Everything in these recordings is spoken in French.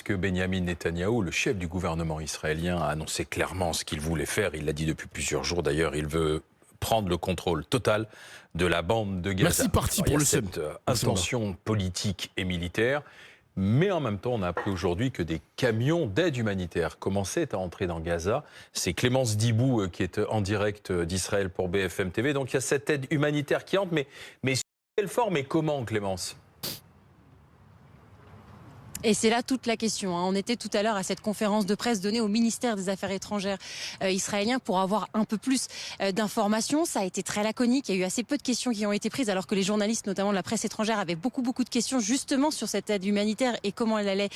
puisque Benyamin Netanyahou, le chef du gouvernement israélien, a annoncé clairement ce qu'il voulait faire. Il l'a dit depuis plusieurs jours d'ailleurs, il veut prendre le contrôle total de la bande de Gaza. Merci parti pour le cette intention politique et militaire, mais en même temps, on a appris aujourd'hui que des camions d'aide humanitaire commençaient à entrer dans Gaza. C'est Clémence Dibou qui est en direct d'Israël pour BFM TV. Donc il y a cette aide humanitaire qui entre, mais sous quelle forme et comment, Clémence ? Et c'est là toute la question. On était tout à l'heure à cette conférence de presse donnée au ministère des Affaires étrangères israélien pour avoir un peu plus d'informations. Ça a été très laconique. Il y a eu assez peu de questions qui ont été prises alors que les journalistes, notamment de la presse étrangère, avaient beaucoup de questions justement sur cette aide humanitaire et comment elle allait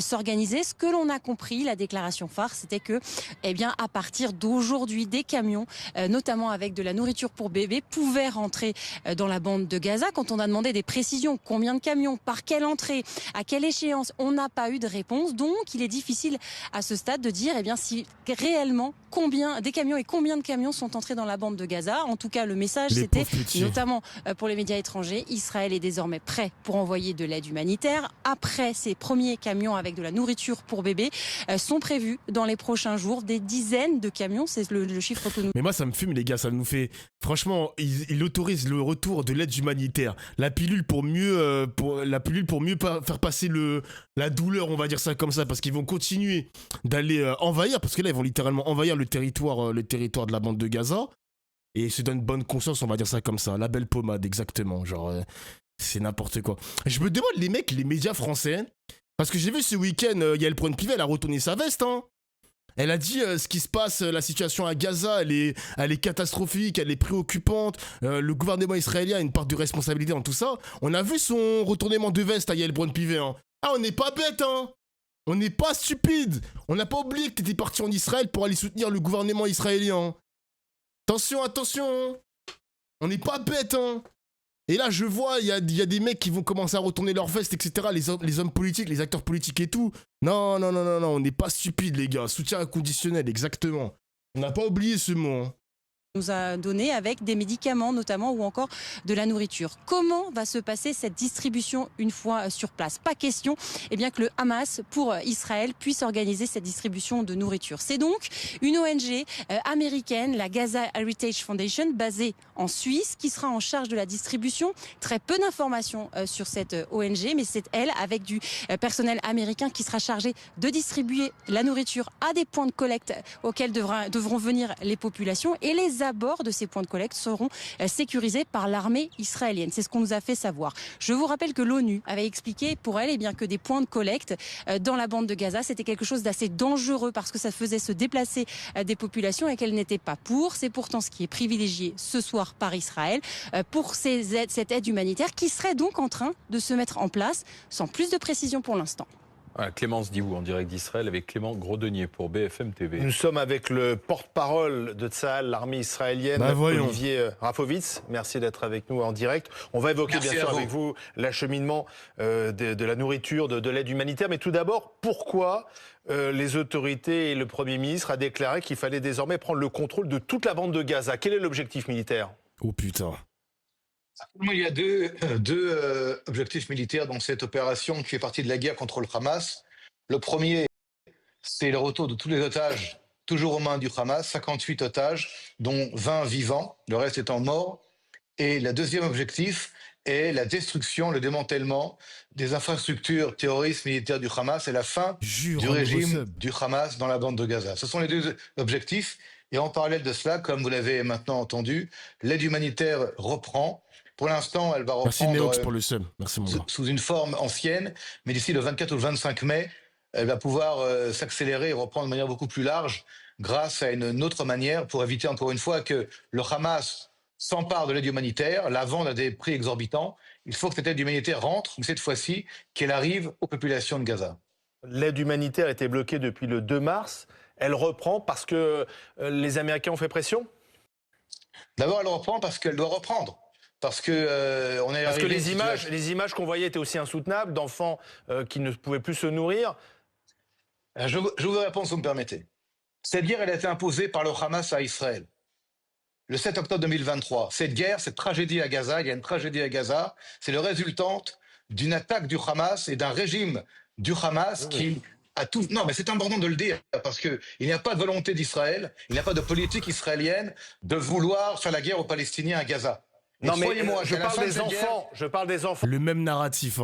s'organiser. Ce que l'on a compris, la déclaration phare, c'était que, eh bien, à partir d'aujourd'hui, des camions, notamment avec de la nourriture pour bébés, pouvaient rentrer dans la bande de Gaza. Quand on a demandé des précisions, combien de camions, par quelle entrée, à quelle échéance, on n'a pas eu de réponse, donc il est difficile à ce stade de dire si réellement combien des camions et combien de camions sont entrés dans la bande de Gaza. En tout cas, le message c'était, notamment pour les médias étrangers, Israël est désormais prêt pour envoyer de l'aide humanitaire. Après, ces premiers camions avec de la nourriture pour bébés sont prévus dans les prochains jours. Des dizaines de camions, c'est le chiffre que nous... Mais moi, ça me fume, les gars, ça nous fait... Franchement, il autorise le retour de l'aide humanitaire. La pilule pour mieux faire passer la douleur, on va dire ça comme ça, parce qu'ils vont continuer d'aller envahir, parce que là, ils vont littéralement envahir le territoire de la bande de Gaza, et se donne bonne conscience, on va dire ça comme ça. La belle pommade, exactement. Genre, c'est n'importe quoi. Je me demande, les mecs, les médias français, parce que j'ai vu ce week-end, Yael Braun-Pivet, elle a retourné sa veste, hein. Elle a dit ce qui se passe, la situation à Gaza, elle est catastrophique, elle est préoccupante. Le gouvernement israélien a une part de responsabilité dans tout ça. On a vu son retournement de veste à Yael Braun-Pivet. Hein. Ah, on n'est pas bête, hein. On n'est pas stupide. On n'a pas oublié que t'étais parti en Israël pour aller soutenir le gouvernement israélien. Attention, attention. On n'est pas bête, hein. Et là, je vois, il y a des mecs qui vont commencer à retourner leur veste, etc. Les hommes politiques, les acteurs politiques et tout. Non, on n'est pas stupides, les gars. Soutien inconditionnel, exactement. On n'a pas oublié ce mot. Hein. Nous a donné avec des médicaments notamment ou encore de la nourriture. Comment va se passer cette distribution une fois sur place? Pas question que le Hamas pour Israël puisse organiser cette distribution de nourriture. C'est donc une ONG américaine, la Gaza Heritage Foundation, basée en Suisse, qui sera en charge de la distribution. Très peu d'informations sur cette ONG, mais c'est elle, avec du personnel américain, qui sera chargée de distribuer la nourriture à des points de collecte auxquels devront venir les populations, et les abords de ces points de collecte seront sécurisés par l'armée israélienne. C'est ce qu'on nous a fait savoir. Je vous rappelle que l'ONU avait expliqué pour elle que des points de collecte dans la bande de Gaza, c'était quelque chose d'assez dangereux parce que ça faisait se déplacer des populations et qu'elle n'était pas pour. C'est pourtant ce qui est privilégié ce soir par Israël pour cette aide humanitaire qui serait donc en train de se mettre en place, sans plus de précision pour l'instant. Voilà, Clémence Dibou en direct d'Israël avec Clément Grodenier pour BFM TV. Nous sommes avec le porte-parole de Tsahal, l'armée israélienne, Olivier Rafovitz. Merci d'être avec nous en direct. On va évoquer bien sûr avec vous l'acheminement de la nourriture, de l'aide humanitaire. Mais tout d'abord, pourquoi les autorités et le Premier ministre a déclaré qu'il fallait désormais prendre le contrôle de toute la bande de Gaza? Quel est l'objectif militaire? Oh putain. Il y a deux objectifs militaires dans cette opération qui fait partie de la guerre contre le Hamas. Le premier, c'est le retour de tous les otages, toujours aux mains du Hamas, 58 otages, dont 20 vivants, le reste étant morts. Et le deuxième objectif est la destruction, le démantèlement des infrastructures terroristes militaires du Hamas et la fin du régime du Hamas dans la bande de Gaza. Ce sont les deux objectifs. Et en parallèle de cela, comme vous l'avez maintenant entendu, l'aide humanitaire reprend. Pour l'instant, elle va reprendre pour le seum. Merci, sous une forme ancienne, mais d'ici le 24 ou le 25 mai, elle va pouvoir s'accélérer et reprendre de manière beaucoup plus large grâce à une autre manière pour éviter encore une fois que le Hamas s'empare de l'aide humanitaire, la vende à des prix exorbitants. Il faut que cette aide humanitaire rentre, mais cette fois-ci, qu'elle arrive aux populations de Gaza. L'aide humanitaire était bloquée depuis le 2 mars. Elle reprend parce que les Américains ont fait pression? D'abord, elle reprend parce qu'elle doit reprendre. Parce que les images qu'on voyait étaient aussi insoutenables d'enfants qui ne pouvaient plus se nourrir. Je vous réponds si vous me permettez. Cette guerre, elle a été imposée par le Hamas à Israël le 7 octobre 2023. Cette guerre, cette tragédie à Gaza, il y a une tragédie à Gaza, c'est le résultante d'une attaque du Hamas et d'un régime du Hamas qui a tout... Non, mais c'est important de le dire, parce qu'il n'y a pas de volonté d'Israël, il n'y a pas de politique israélienne de vouloir faire la guerre aux Palestiniens à Gaza. Non mais je parle des enfants. Le même narratif,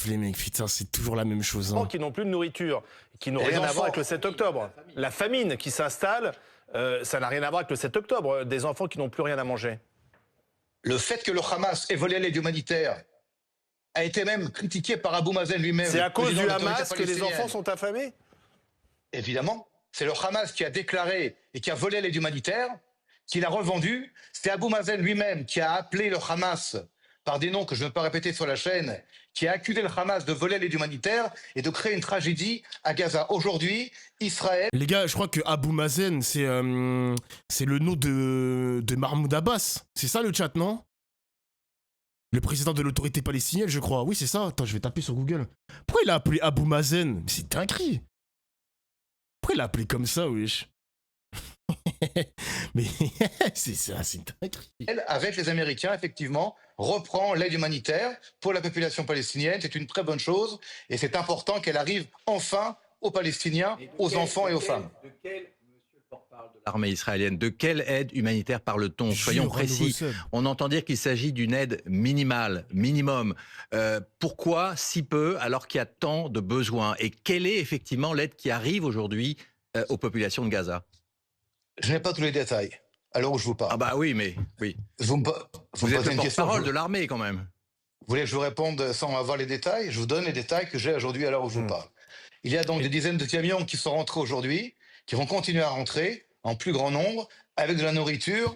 les mecs, putain, c'est toujours la même chose. Qui n'ont plus de nourriture, qui n'ont rien à voir avec le 7 octobre. La famine qui s'installe, ça n'a rien à voir avec le 7 octobre, des enfants qui n'ont plus rien à manger. Le fait que le Hamas ait volé l'aide humanitaire a été même critiqué par Abou Mazen lui-même. C'est à cause du Hamas que les enfants sont affamés? Évidemment. C'est le Hamas qui a déclaré et qui a volé l'aide humanitaire, qui l'a revendu. C'est Abou Mazen lui-même qui a appelé le Hamas par des noms que je ne vais pas répéter sur la chaîne, qui a accusé le Hamas de voler l'aide humanitaire et de créer une tragédie à Gaza. Aujourd'hui, Israël... Les gars, je crois que Abou Mazen, c'est le nom de Mahmoud Abbas. C'est ça le chat, non? Le président de l'autorité palestinienne, je crois. Oui, c'est ça. Attends, je vais taper sur Google. Pourquoi il a appelé Abou Mazen? C'est dinguerie. Pourquoi il l'a appelé comme ça, wesh? Mais c'est dinguerie. Avec les Américains, effectivement, reprend l'aide humanitaire pour la population palestinienne. C'est une très bonne chose et c'est important qu'elle arrive enfin aux Palestiniens, aux enfants et aux femmes. L'armée israélienne, de quelle aide humanitaire parle-t-on? Soyons précis. On entend dire qu'il s'agit d'une aide minimale, minimum. Pourquoi si peu alors qu'il y a tant de besoins? Et quelle est effectivement l'aide qui arrive aujourd'hui aux populations de Gaza? Je n'ai pas tous les détails à l'heure où je vous parle. Ah bah oui, mais oui. Vous êtes le porte-parole de l'armée quand même. Vous voulez que je vous réponde sans avoir les détails? Je vous donne les détails que j'ai aujourd'hui à l'heure où je vous parle. Il y a donc des dizaines de camions qui sont rentrés aujourd'hui, qui vont continuer à rentrer en plus grand nombre, avec de la nourriture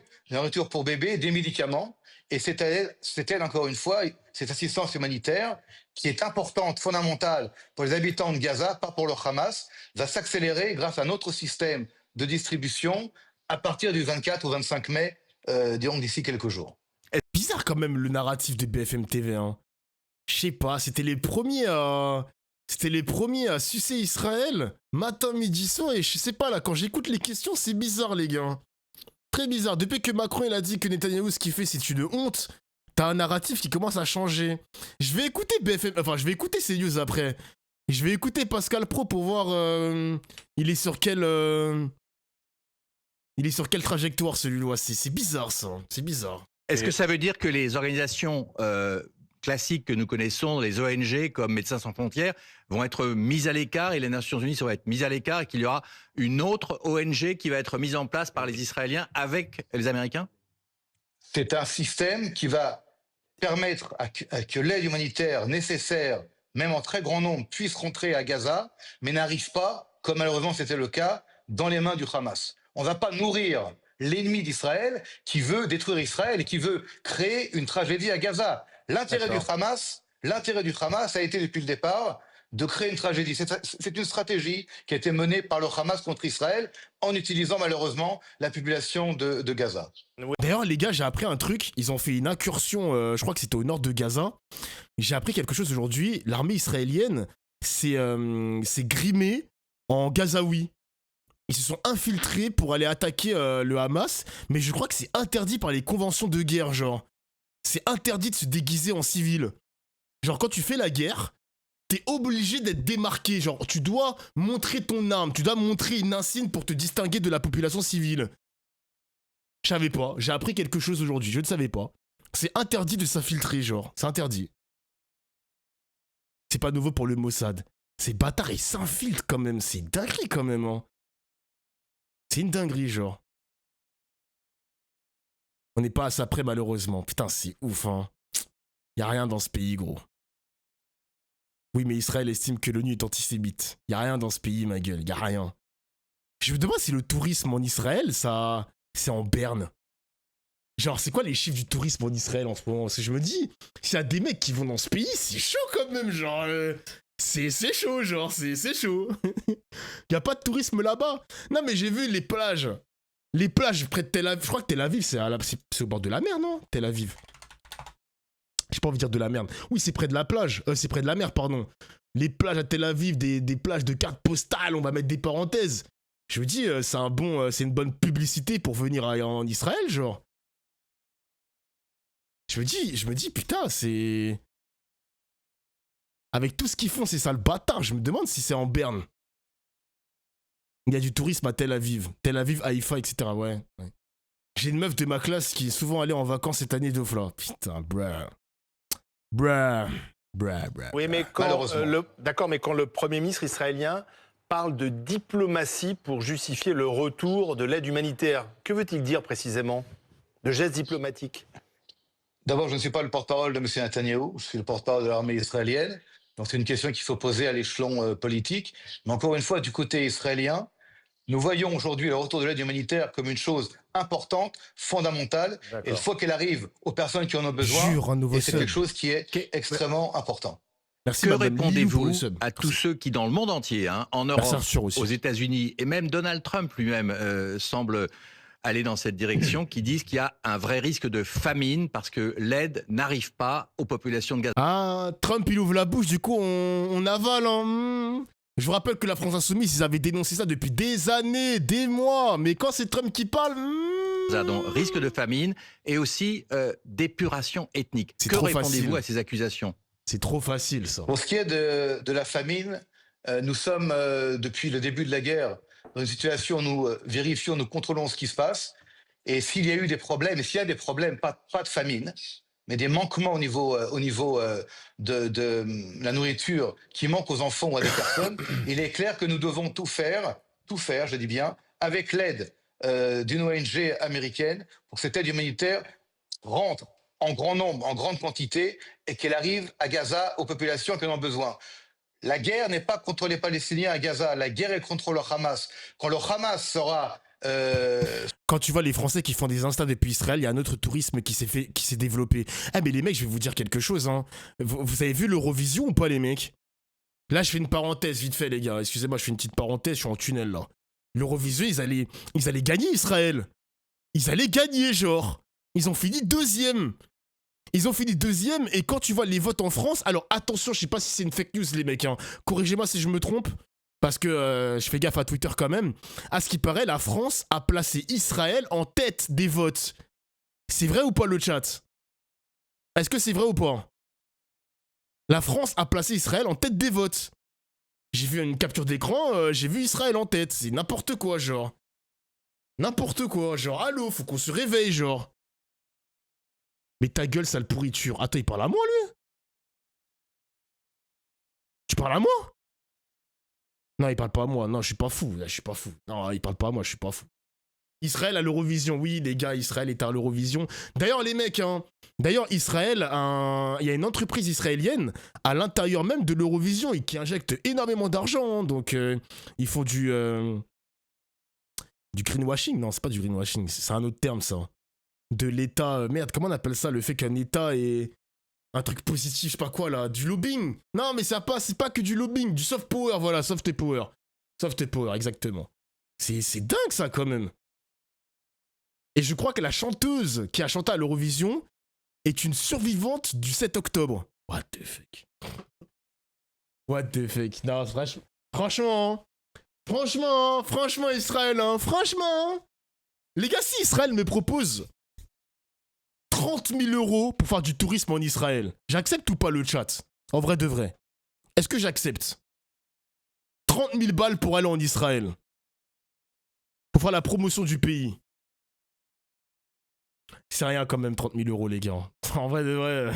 pour bébés, des médicaments. Et cette aide, encore une fois, cette assistance humanitaire, qui est importante, fondamentale pour les habitants de Gaza, pas pour le Hamas, va s'accélérer grâce à notre système de distribution à partir du 24 ou 25 mai, disons d'ici quelques jours. C'est bizarre quand même le narratif de BFM TV. Hein. Je sais pas, c'était les premiers à sucer Israël, matin, midi, soir, et je sais pas là, quand j'écoute les questions, c'est bizarre les gars. Très bizarre. Depuis que Macron il a dit que Netanyahou ce qu'il fait c'est une honte, t'as un narratif qui commence à changer. Je vais écouter BFM, enfin je vais écouter CNews après. Je vais écouter Pascal Pro pour voir il est sur quelle trajectoire celui-là. C'est bizarre ça, c'est bizarre. Est-ce que ça veut dire que les organisations classiques que nous connaissons, les ONG comme Médecins sans frontières, vont être mises à l'écart et les Nations Unies vont être mises à l'écart et qu'il y aura une autre ONG qui va être mise en place par les Israéliens avec les Américains? C'est un système qui va permettre à que l'aide humanitaire nécessaire, même en très grand nombre, puisse rentrer à Gaza, mais n'arrive pas, comme malheureusement c'était le cas, dans les mains du Hamas. On ne va pas nourrir l'ennemi d'Israël qui veut détruire Israël et qui veut créer une tragédie à Gaza. L'intérêt du Hamas a été depuis le départ de créer une tragédie. C'est une stratégie qui a été menée par le Hamas contre Israël en utilisant malheureusement la population de Gaza. D'ailleurs les gars, j'ai appris un truc, ils ont fait une incursion, je crois que c'était au nord de Gaza. J'ai appris quelque chose aujourd'hui, l'armée israélienne s'est grimée en gazaoui. Ils se sont infiltrés pour aller attaquer le Hamas, mais je crois que c'est interdit par les conventions de guerre, genre. C'est interdit de se déguiser en civil. Genre, quand tu fais la guerre, t'es obligé d'être démarqué. Genre, tu dois montrer ton arme, tu dois montrer une insigne pour te distinguer de la population civile. Je savais pas, j'ai appris quelque chose aujourd'hui, je ne savais pas. C'est interdit de s'infiltrer, genre, c'est interdit. C'est pas nouveau pour le Mossad. Ces bâtards, ils s'infiltrent quand même, c'est dinguerie quand même, hein. C'est une dinguerie, genre. On n'est pas à ça près, malheureusement. Putain, c'est ouf, hein. Y'a rien dans ce pays, gros. Oui, mais Israël estime que l'ONU est antisémite. Y'a rien dans ce pays, ma gueule. Y'a rien. Je me demande si le tourisme en Israël, ça... c'est en berne. Genre, c'est quoi les chiffres du tourisme en Israël en ce moment? Parce que je me dis, s'il y a des mecs qui vont dans ce pays, c'est chaud quand même, genre... C'est chaud, genre, c'est chaud. Y a pas de tourisme là-bas. Non, mais j'ai vu les plages. Les plages près de Tel Aviv. Je crois que Tel Aviv, c'est au bord de la mer, non? Tel Aviv. J'ai pas envie de dire de la merde. Oui, c'est près de la plage. C'est près de la mer, pardon. Les plages à Tel Aviv, des plages de cartes postales, on va mettre des parenthèses. Je me dis, c'est une bonne publicité pour venir en Israël, genre. Je me dis, putain, c'est... Avec tout ce qu'ils font, ces sales bâtards, je me demande si c'est en Berne. Il y a du tourisme à Tel Aviv, Haïfa, etc. Ouais. J'ai une meuf de ma classe qui est souvent allée en vacances cette année de là. Putain, bruh. Oui, mais d'accord, mais quand le Premier ministre israélien parle de diplomatie pour justifier le retour de l'aide humanitaire, que veut-il dire précisément? De gestes diplomatiques? D'abord, je ne suis pas le porte-parole de M. Netanyahou, je suis le porte-parole de l'armée israélienne. Donc c'est une question qu'il faut poser à l'échelon politique. Mais encore une fois, du côté israélien, nous voyons aujourd'hui le retour de l'aide humanitaire comme une chose importante, fondamentale. Et il faut qu'elle arrive aux personnes qui en ont besoin. Et c'est quelque chose qui est extrêmement important. Merci, que répondez-vous à tous ceux qui, dans le monde entier, en Europe, aux États-Unis, et même Donald Trump lui-même semble aller dans cette direction, qui disent qu'il y a un vrai risque de famine parce que l'aide n'arrive pas aux populations de Gaza. Ah, Trump, il ouvre la bouche, du coup, on avale. Je vous rappelle que la France Insoumise, ils avaient dénoncé ça depuis des années, des mois. Mais quand c'est Trump qui parle... Donc, risque de famine et aussi d'épuration ethnique. Que répondez-vous à ces accusations? C'est trop facile, ça. Pour ce qui est de la famine, nous sommes, depuis le début de la guerre, dans une situation où nous vérifions, nous contrôlons ce qui se passe. Et s'il y a eu des problèmes, et s'il y a des problèmes, pas de famine, mais des manquements au niveau de la nourriture qui manque aux enfants ou à des personnes, il est clair que nous devons tout faire, je dis bien, avec l'aide d'une ONG américaine pour que cette aide humanitaire rentre en grand nombre, en grande quantité, et qu'elle arrive à Gaza aux populations qui en ont besoin. La guerre n'est pas contre les Palestiniens à Gaza, la guerre est contre le Hamas. Quand le Hamas sera... Quand tu vois les Français qui font des Insta depuis Israël, il y a un autre tourisme qui s'est développé. Ah mais les mecs, je vais vous dire quelque chose. Vous avez vu l'Eurovision ou pas, les mecs? Là, je fais une parenthèse vite fait, les gars. Excusez-moi, je fais une petite parenthèse, je suis en tunnel là. L'Eurovision, ils allaient gagner Israël. Ils allaient gagner, genre. Ils ont fini deuxième. Et quand tu vois les votes en France, alors attention, je sais pas si c'est une fake news, les mecs. Corrigez-moi si je me trompe. Parce que je fais gaffe à Twitter quand même. À ce qui paraît, la France a placé Israël en tête des votes. C'est vrai ou pas, le chat? Est-ce que c'est vrai ou pas? La France a placé Israël en tête des votes. J'ai vu une capture d'écran, j'ai vu Israël en tête. C'est n'importe quoi, genre. N'importe quoi, genre. Allô, faut qu'on se réveille, genre. Mais ta gueule, sale pourriture. Attends, il parle à moi, lui? Tu parles à moi? Non, il parle pas à moi. Non, je suis pas fou. Là, je suis pas fou. Non, il parle pas à moi, je suis pas fou. Israël à l'Eurovision. Oui, les gars, Israël est à l'Eurovision. D'ailleurs, les mecs, D'ailleurs, Israël, il y a une entreprise israélienne à l'intérieur même de l'Eurovision et qui injecte énormément d'argent. Donc, ils font du greenwashing. Non, c'est pas du greenwashing. C'est un autre terme, ça. De l'État. Merde, comment on appelle ça? Le fait qu'un État est... Un truc positif, je sais pas quoi là, du lobbying. Non mais c'est pas que du lobbying, du soft power, voilà, soft power. Soft power, exactement. C'est dingue ça quand même. Et je crois que la chanteuse qui a chanté à l'Eurovision est une survivante du 7 octobre. What the fuck? What the fuck? Non, franchement Israël, franchement. Les gars, si Israël me propose 30 000 € pour faire du tourisme en Israël, j'accepte ou pas, le chat? En vrai de vrai. Est-ce que j'accepte 30 000 balles pour aller en Israël? Pour faire la promotion du pays? C'est rien quand même, 30 000 €, les gars. En vrai de vrai.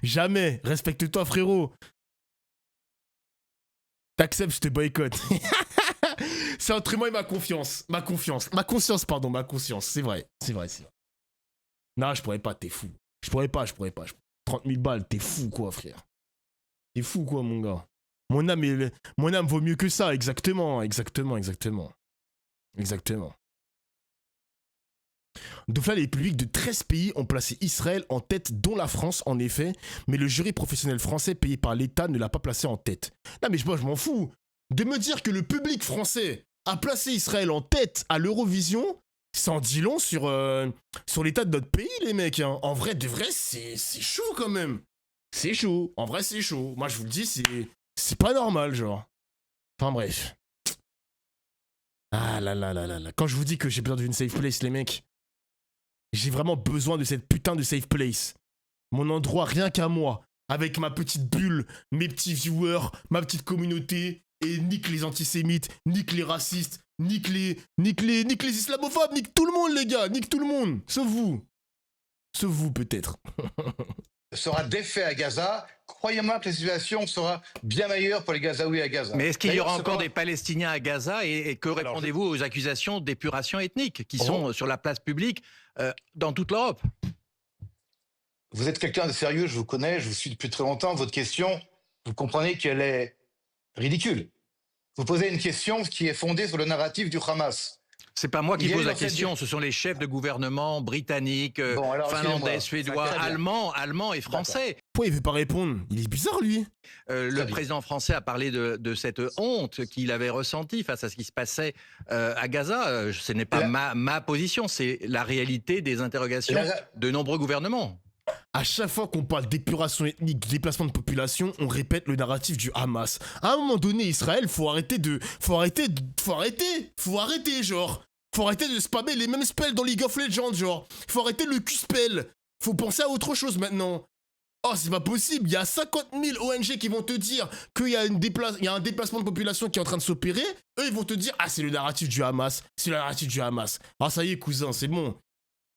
Jamais. Respecte-toi, frérot. T'acceptes, je te boycotte. C'est entre moi et ma confiance. Ma conscience, c'est vrai. Non, je pourrais pas, t'es fou. Je pourrais pas. 30 000 balles, t'es fou quoi, frère. T'es fou quoi, mon gars. Mon âme vaut mieux que ça, exactement. Donc là, les publics de 13 pays ont placé Israël en tête, dont la France, en effet, mais le jury professionnel français payé par l'État ne l'a pas placé en tête. Non, mais moi, je m'en fous. De me dire que le public français a placé Israël en tête à l'Eurovision, ça en dit long sur l'état de notre pays, les mecs. En vrai, de vrai, c'est chaud quand même. C'est chaud. En vrai, c'est chaud. Moi, je vous le dis, c'est pas normal, genre. Enfin, bref. Ah là là là là là. Quand je vous dis que j'ai besoin d'une safe place, les mecs, j'ai vraiment besoin de cette putain de safe place. Mon endroit, rien qu'à moi. avec ma petite bulle, mes petits viewers, ma petite communauté, et nique les antisémites, nique les racistes, nique les islamophobes, nique tout le monde, les gars, nique tout le monde, sauf vous. Sauf vous, peut-être. Sera défait à Gaza, croyez-moi que la situation sera bien meilleure pour les Gazaouis à Gaza. Mais est-ce qu'il y aura encore des Palestiniens à Gaza et que répondez-vous aux accusations d'épuration ethnique qui sont sur la place publique dans toute l'Europe? Vous êtes quelqu'un de sérieux, je vous connais, je vous suis depuis très longtemps. Votre question, vous comprenez qu'elle est ridicule. Vous posez une question qui est fondée sur le narratif du Hamas. C'est pas moi qui pose la question, ce sont les chefs de gouvernement britanniques, finlandais, suédois, allemands et français. Pourquoi il veut pas répondre? Il est bizarre, lui. Le président français a parlé de cette honte qu'il avait ressentie face à ce qui se passait à Gaza. Ce n'est pas ma position, c'est la réalité des interrogations de nombreux gouvernements. À chaque fois qu'on parle d'épuration ethnique, de déplacement de population, on répète le narratif du Hamas. À un moment donné, Israël, faut arrêter, genre. Faut arrêter de spammer les mêmes spells dans League of Legends, genre. Faut arrêter le Q-spell. Faut penser à autre chose maintenant. Oh, c'est pas possible. Il y a 50 000 ONG qui vont te dire qu'il y a un déplacement de population qui est en train de s'opérer. Eux, ils vont te dire, ah, c'est le narratif du Hamas. C'est le narratif du Hamas. Ah, ça y est, cousin, c'est bon.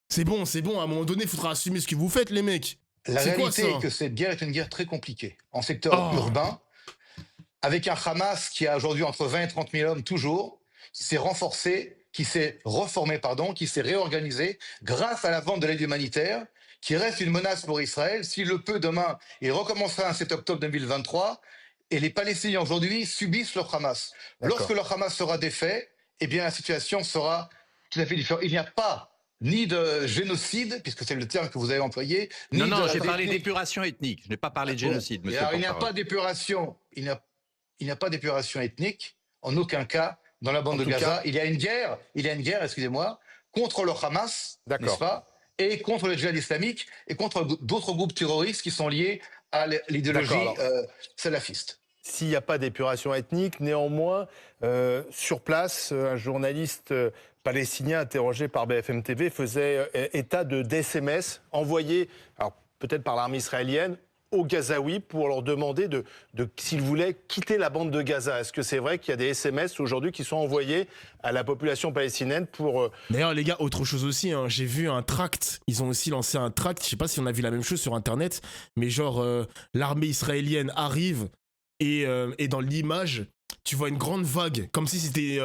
C'est bon, à un moment donné, il faudra assumer ce que vous faites, les mecs. La réalité est que cette guerre est une guerre très compliquée. En secteur urbain, avec un Hamas qui a aujourd'hui entre 20 et 30 000 hommes toujours, qui s'est reformé, qui s'est réorganisé grâce à la vente de l'aide humanitaire, qui reste une menace pour Israël. S'il le peut, demain, il recommencera un 7 octobre 2023. Et les Palestiniens aujourd'hui subissent le Hamas. Lorsque le Hamas sera défait, eh bien la situation sera tout à fait différente. Il n'y a pas ni de génocide, puisque c'est le terme que vous avez employé. Non, j'ai parlé d'épuration ethnique. Je n'ai pas parlé de génocide, monsieur. Alors, il n'y a pas d'épuration. Il n'y a pas d'épuration ethnique, en aucun cas, dans la bande de Gaza. Il y a une guerre, excusez-moi, contre le Hamas, n'est-ce pas, et contre le djihad islamique, et contre d'autres groupes terroristes qui sont liés à l'idéologie salafiste. S'il n'y a pas d'épuration ethnique, néanmoins, sur place, un journaliste palestinien interrogé par BFM TV faisait état de d'SMS envoyés, alors peut-être par l'armée israélienne, aux Gazaouis pour leur demander s'ils voulaient quitter la bande de Gaza. Est-ce que c'est vrai qu'il y a des SMS aujourd'hui qui sont envoyés à la population palestinienne pour... D'ailleurs, les gars, autre chose aussi, hein, j'ai vu un tract, ils ont aussi lancé un tract, je sais pas si on a vu la même chose sur Internet, mais genre, l'armée israélienne arrive et dans l'image, tu vois une grande vague, comme si c'était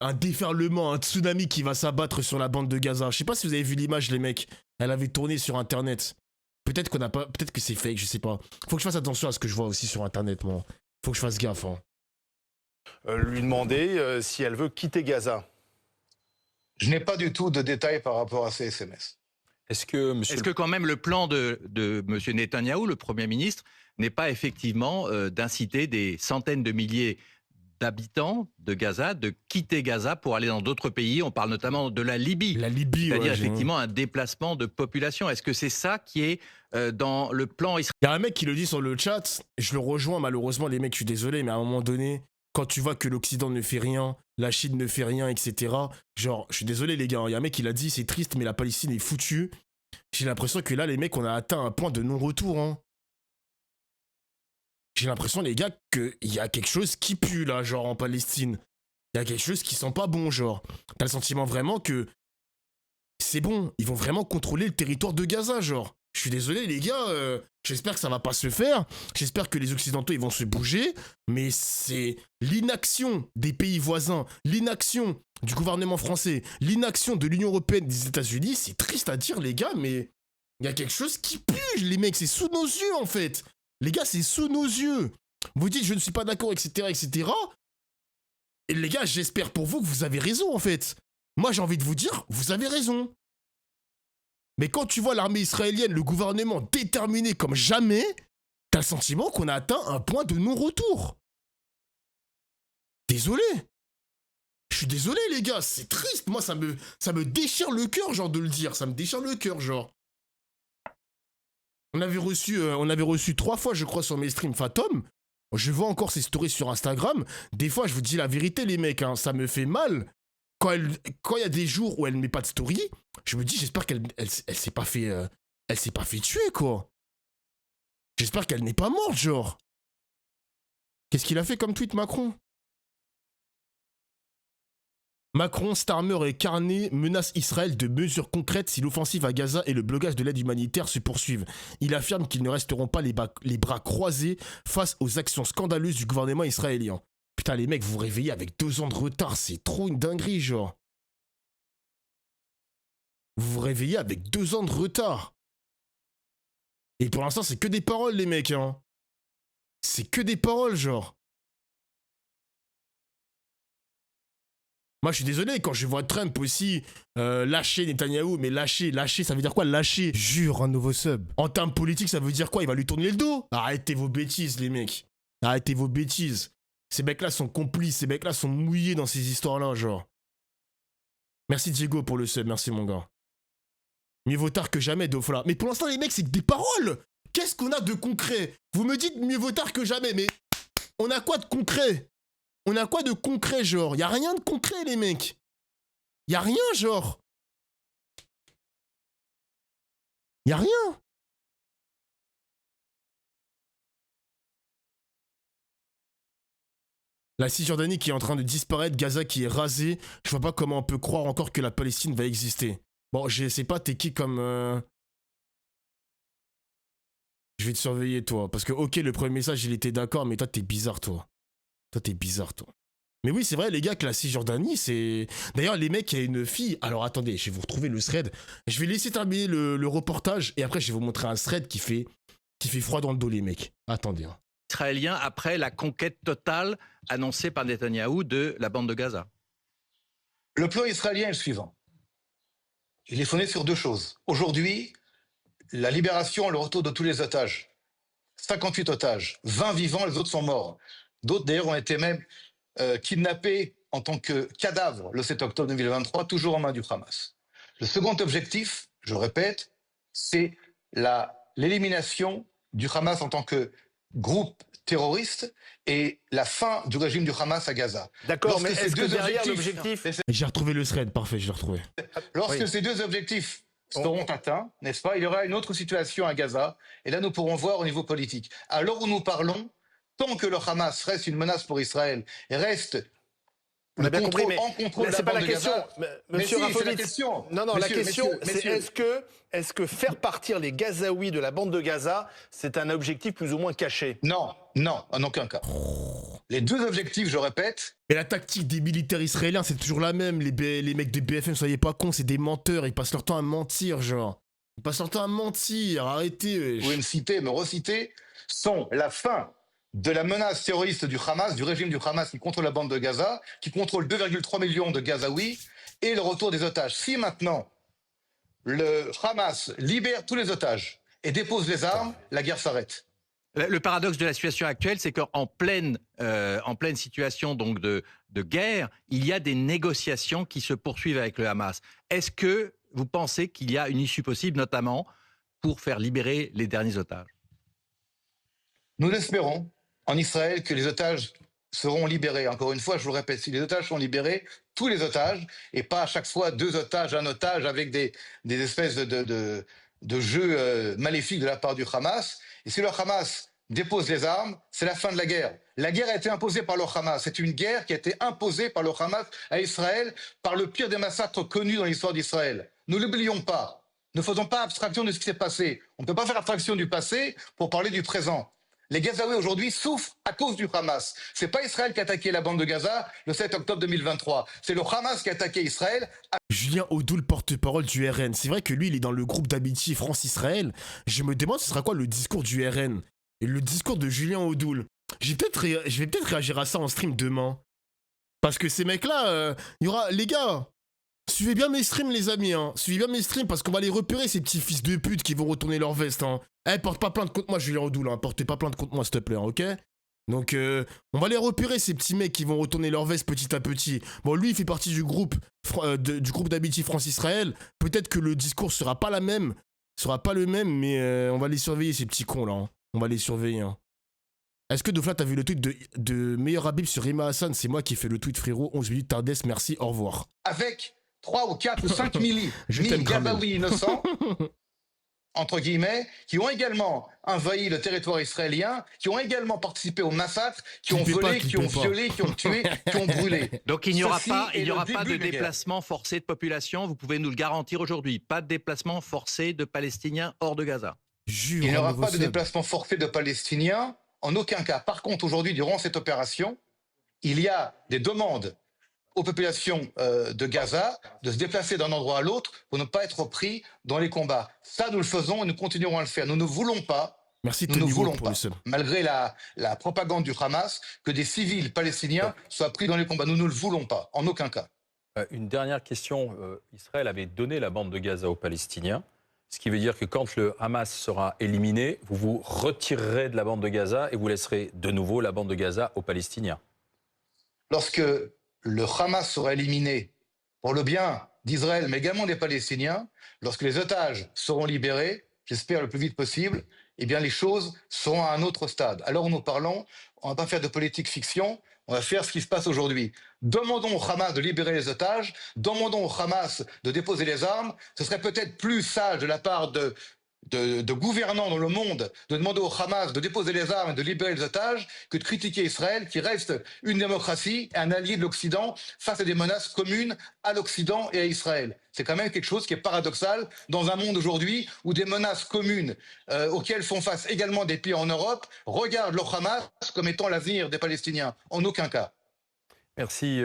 un déferlement, un tsunami qui va s'abattre sur la bande de Gaza. Je sais pas si vous avez vu l'image, les mecs. Elle avait tourné sur Internet. Peut-être que c'est fake, je sais pas. Faut que je fasse attention à ce que je vois aussi sur Internet, moi. Faut que je fasse gaffe. Hein. Lui demander si elle veut quitter Gaza. Je n'ai pas du tout de détails par rapport à ces SMS. Est-ce que quand même le plan de M. Netanyahou, le Premier ministre, n'est pas effectivement d'inciter des centaines de milliers d'habitants de Gaza, de quitter Gaza pour aller dans d'autres pays? On parle notamment de la Libye. La Libye, c'est-à-dire effectivement un déplacement de population. Est-ce que c'est ça qui est dans le plan israélien? Il y a un mec qui le dit sur le chat, je le rejoins malheureusement, les mecs, je suis désolé, mais à un moment donné, quand tu vois que l'Occident ne fait rien, la Chine ne fait rien, etc., genre, je suis désolé les gars, il y a un mec qui l'a dit, c'est triste, mais la Palestine est foutue. J'ai l'impression que là, les mecs, on a atteint un point de non-retour, hein. J'ai l'impression, les gars, qu'il y a quelque chose qui pue, là, genre, en Palestine. Il y a quelque chose qui sent pas bon, genre. T'as le sentiment vraiment que c'est bon, ils vont vraiment contrôler le territoire de Gaza, genre. Je suis désolé, les gars, j'espère que ça va pas se faire. J'espère que les Occidentaux, ils vont se bouger. Mais c'est l'inaction des pays voisins, l'inaction du gouvernement français, l'inaction de l'Union européenne, des États-Unis. C'est triste à dire, les gars, mais il y a quelque chose qui pue, les mecs. C'est sous nos yeux, en fait. Les gars, c'est sous nos yeux. Vous dites, je ne suis pas d'accord, etc., etc. Et les gars, j'espère pour vous que vous avez raison, en fait. Moi, j'ai envie de vous dire, vous avez raison. Mais quand tu vois l'armée israélienne, le gouvernement déterminé comme jamais, t'as le sentiment qu'on a atteint un point de non-retour. Désolé. Je suis désolé, les gars, c'est triste. Moi, ça me déchire le cœur, genre, de le dire. Ça me déchire le cœur, genre. On avait reçu 3 fois, je crois, sur mes streams Fatom. Je vois encore ses stories sur Instagram. Des fois, je vous dis la vérité, les mecs, hein, ça me fait mal. Quand il y a des jours où elle ne met pas de story, je me dis, j'espère qu'elle s'est pas fait tuer, quoi. J'espère qu'elle n'est pas morte, genre. Qu'est-ce qu'il a fait comme tweet, Macron? Macron, Starmer et Carnet menacent Israël de mesures concrètes si l'offensive à Gaza et le blocage de l'aide humanitaire se poursuivent. Il affirme qu'ils ne resteront pas les bras croisés face aux actions scandaleuses du gouvernement israélien. Putain, les mecs, vous vous réveillez avec 2 ans de retard, c'est trop une dinguerie, genre. Vous vous réveillez avec 2 ans de retard. Et pour l'instant, c'est que des paroles, les mecs, hein. C'est que des paroles, genre. Moi, je suis désolé, quand je vois Trump aussi lâcher Netanyahou, mais lâcher, ça veut dire quoi, lâcher? Jure, un nouveau sub. En termes politiques, ça veut dire quoi? Il va lui tourner le dos? Arrêtez vos bêtises, les mecs. Arrêtez vos bêtises. Ces mecs-là sont complices, ces mecs-là sont mouillés dans ces histoires-là, genre. Merci Diego pour le sub, merci mon gars. Mieux vaut tard que jamais, Dofla. Mais pour l'instant, les mecs, c'est que des paroles. Qu'est-ce qu'on a de concret? Vous me dites mieux vaut tard que jamais, mais on a quoi de concret? On a quoi de concret, genre? Y'a rien de concret, les mecs. Y'a rien, genre. Y'a rien. La Cisjordanie qui est en train de disparaître, Gaza qui est rasé. Je vois pas comment on peut croire encore que la Palestine va exister. Bon, je sais pas, t'es qui comme... Je vais te surveiller, toi. Parce que, ok, le premier message, il était d'accord, mais toi, t'es bizarre, toi. Toi, t'es bizarre, toi. Mais oui, c'est vrai, les gars, que la Cisjordanie, c'est... D'ailleurs, les mecs, il y a une fille... Alors, attendez, je vais vous retrouver le thread. Je vais laisser terminer le reportage, et après, je vais vous montrer un thread qui fait froid dans le dos, les mecs. Attendez. Hein. Israélien après la conquête totale annoncée par Netanyahou de la bande de Gaza. Le plan israélien est le suivant. Il est fondé sur 2 choses. Aujourd'hui, la libération, le retour de tous les otages. 58 otages, 20 vivants, les autres sont morts. D'autres, d'ailleurs, ont été même kidnappés en tant que cadavres le 7 octobre 2023, toujours en main du Hamas. Le second objectif, je le répète, c'est l'élimination du Hamas en tant que groupe terroriste et la fin du régime du Hamas à Gaza. D'accord, mais est-ce que derrière l'objectif... J'ai retrouvé le thread, parfait, je l'ai retrouvé. Lorsque ces 2 objectifs seront atteints, n'est-ce pas, il y aura une autre situation à Gaza, et là nous pourrons voir au niveau politique. À l'heure où nous parlons, tant que le Hamas reste une menace pour Israël et reste on a bien compris, mais c'est pas la question. Monsieur Rafovitz, non, la question, c'est est-ce que faire partir les Gazaouis de la bande de Gaza, c'est un objectif plus ou moins caché? Non, en aucun cas. Les 2 objectifs, je répète... Et la tactique des militaires israéliens, c'est toujours la même. Les mecs de BFM, soyez pas cons, c'est des menteurs. Ils passent leur temps à mentir, genre. Ils passent leur temps à mentir, arrêtez. Vous pouvez me citer, me reciter, sont la fin de la menace terroriste du Hamas, du régime du Hamas qui contrôle la bande de Gaza, qui contrôle 2,3 millions de Gazaouis, et le retour des otages. Si maintenant le Hamas libère tous les otages et dépose les armes, la guerre s'arrête. Le paradoxe de la situation actuelle, c'est qu'en pleine situation donc de guerre, il y a des négociations qui se poursuivent avec le Hamas. Est-ce que vous pensez qu'il y a une issue possible, notamment pour faire libérer les derniers otages? Nous l'espérons. En Israël, que les otages seront libérés. Encore une fois, je vous le répète, si les otages sont libérés, tous les otages, et pas à chaque fois 2 otages, un otage, avec des espèces de jeux maléfiques de la part du Hamas. Et si le Hamas dépose les armes, c'est la fin de la guerre. La guerre a été imposée par le Hamas. C'est une guerre qui a été imposée par le Hamas à Israël par le pire des massacres connus dans l'histoire d'Israël. Ne l'oublions pas. Ne faisons pas abstraction de ce qui s'est passé. On ne peut pas faire abstraction du passé pour parler du présent. Les Gazaouis aujourd'hui souffrent à cause du Hamas. C'est pas Israël qui a attaqué la bande de Gaza le 7 octobre 2023. C'est le Hamas qui a attaqué Israël. Julien Audoul, porte-parole du RN. C'est vrai que lui, il est dans le groupe d'amitié France-Israël. Je me demande ce sera quoi le discours du RN. Et le discours de Julien Audoul. Je vais peut-être réagir à ça en stream demain. Parce que ces mecs-là, il y aura... Les gars, suivez bien mes streams, les amis. Hein. Suivez bien mes streams parce qu'on va les repérer, ces petits fils de pute qui vont retourner leur veste. Hein. Porte pas plainte contre moi, Julien Audoul. Hein. Portez pas plainte contre moi, s'il te plaît, hein, ok? Donc, on va les repérer, ces petits mecs qui vont retourner leur veste petit à petit. Bon, lui, il fait partie du groupe d'amitié France-Israël. Peut-être que le discours sera pas le même, mais on va les surveiller, ces petits cons, là. Hein. On va les surveiller. Hein. Est-ce que Dofla, t'as vu le tweet de Meilleur Habib sur Rima Hassan? C'est moi qui ai fait le tweet, frérot. 11 minutes tardesse, merci, au revoir. Avec 3 ou 4 ou 5 000 Gazaouis innocents, entre guillemets, qui ont également envahi le territoire israélien, qui ont également participé au massacre, qui ont volé, qui ont violé, qui ont tué, qui ont brûlé. Donc il n'y aura pas de déplacement forcé de population, vous pouvez nous le garantir aujourd'hui. Pas de déplacement forcé de Palestiniens hors de Gaza. Il n'y aura pas de déplacement forcé de Palestiniens, en aucun cas. Par contre, aujourd'hui, durant cette opération, il y a des demandes aux populations de Gaza de se déplacer d'un endroit à l'autre pour ne pas être pris dans les combats. Ça, nous le faisons et nous continuerons à le faire. Nous ne voulons pas, malgré la propagande du Hamas, que des civils palestiniens soient pris dans les combats. Nous ne le voulons pas, en aucun cas. Une dernière question. Israël avait donné la bande de Gaza aux Palestiniens, ce qui veut dire que quand le Hamas sera éliminé, vous vous retirerez de la bande de Gaza et vous laisserez de nouveau la bande de Gaza aux Palestiniens. Lorsque le Hamas sera éliminé pour le bien d'Israël, mais également des Palestiniens, lorsque les otages seront libérés, j'espère le plus vite possible, eh bien les choses seront à un autre stade. Alors nous parlons, on ne va pas faire de politique fiction, on va faire ce qui se passe aujourd'hui. Demandons au Hamas de libérer les otages, demandons au Hamas de déposer les armes. Ce serait peut-être plus sage de la part de gouvernants dans le monde de demander au Hamas de déposer les armes et de libérer les otages que de critiquer Israël, qui reste une démocratie, un allié de l'Occident face à des menaces communes à l'Occident et à Israël. C'est quand même quelque chose qui est paradoxal dans un monde aujourd'hui où des menaces communes auxquelles font face également des pays en Europe regardent le Hamas comme étant l'avenir des Palestiniens. En aucun cas. Merci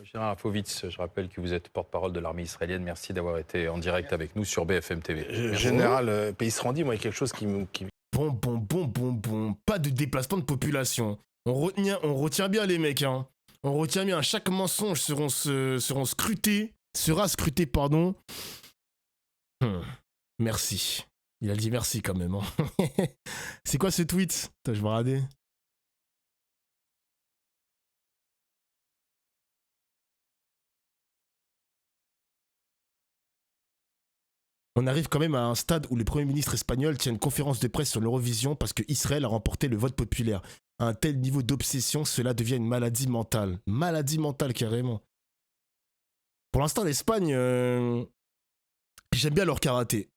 Gérard Rafovitz. Je rappelle que vous êtes porte-parole de l'armée israélienne. Merci d'avoir été en direct avec nous sur BFM TV. Général Pays-Randi, moi, il y a quelque chose qui... Bon. Pas de déplacement de population. On retient bien les mecs, hein. On retient bien. Chaque mensonge sera scruté, pardon. Merci. Il a dit merci quand même. Hein. C'est quoi ce tweet? Attends, je vais regarder. On arrive quand même à un stade où le Premier ministre espagnol tient une conférence de presse sur l'Eurovision parce que Israël a remporté le vote populaire. À un tel niveau d'obsession, cela devient une maladie mentale. Maladie mentale, carrément. Pour l'instant, l'Espagne, j'aime bien leur karaté.